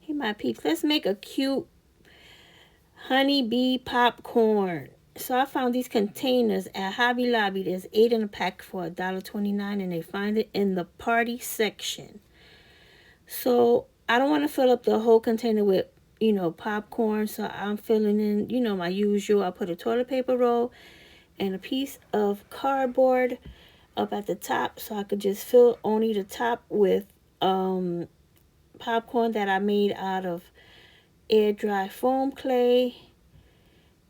Hey, my peeps, let's make a cute honeybee popcorn. So I found these containers at Hobby Lobby. There's 8 in a pack for $1.29, and they find it in the party section. So I don't want to fill up the whole container with, popcorn. So I'm filling in, my usual. I put a toilet paper roll and a piece of cardboard up at the top, so I could just fill only the top with popcorn that I made out of air dry foam clay.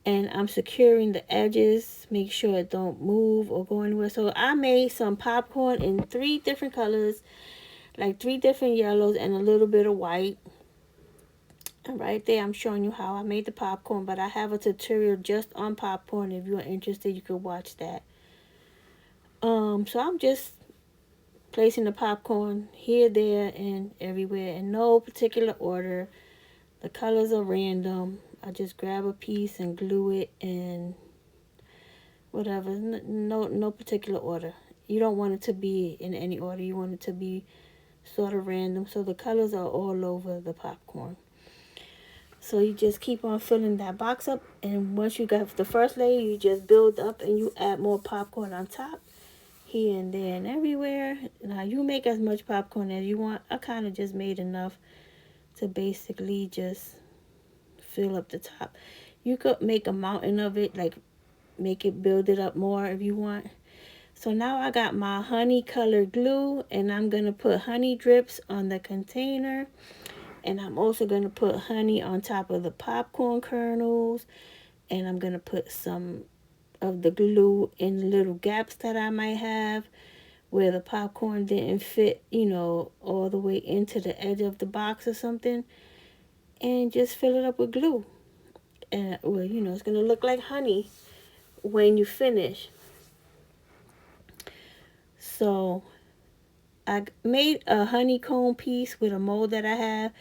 And I'm securing the edges, make sure it don't move or go anywhere. So I made some popcorn in 3 different colors, like 3 different yellows and a little bit of white. And right there I'm showing you how I made the popcorn, but I have a tutorial just on popcorn. If you're interested, you could watch that. So I'm just placing the popcorn here, there, and everywhere in no particular order. The colors are random. I just grab a piece and glue it and whatever. No particular order. You don't want it to be in any order. You want it to be sort of random. So the colors are all over the popcorn. So you just keep on filling that box up, and once you got the first layer, you just build up and you add more popcorn on top, here and there and everywhere. Now you make as much popcorn as you want. I kind of just made enough to basically just fill up the top. You could make a mountain of it, like make it, build it up more if you want. So now I got my honey colored glue, and I'm going to put honey drips on the container. And I'm also going to put honey on top of the popcorn kernels. And I'm going to put some of the glue in little gaps that I might have where the popcorn didn't fit, all the way into the edge of the box or something. And just fill it up with glue. And, well, it's going to look like honey when you finish. So I made a honeycomb piece with a mold that I have,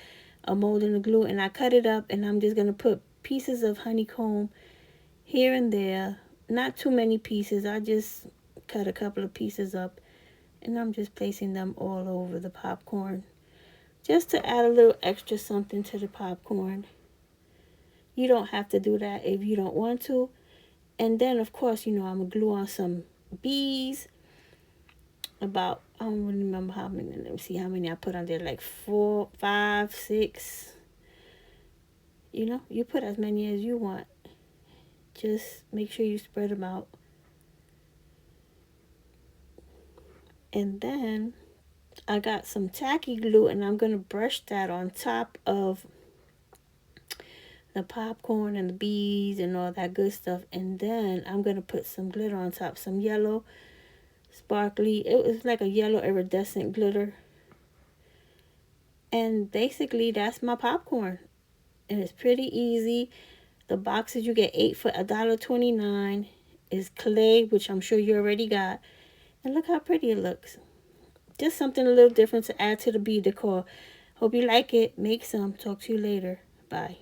a mold in the glue, and I cut it up, and I'm just going to put pieces of honeycomb here and there. Not too many pieces. I just cut a couple of pieces up, and I'm just placing them all over the popcorn just to add a little extra something to the popcorn. You don't have to do that if you don't want to. And then, of course, I'm going to glue on some bees. About, I don't remember how many. Let me see how many I put on there. Like 4, 5, 6. You put as many as you want. Just make sure you spread them out. And then I got some tacky glue, and I'm going to brush that on top of the popcorn and the bees and all that good stuff. And then I'm going to put some glitter on top, some yellow sparkly. It was like a yellow iridescent glitter. And basically that's my popcorn. And it's pretty easy. The boxes you get 8 for $1.29 is clay, which I'm sure you already got. And look how pretty it looks. Just something a little different to add to the bee decor. Hope you like it. Make some. Talk to you later. Bye.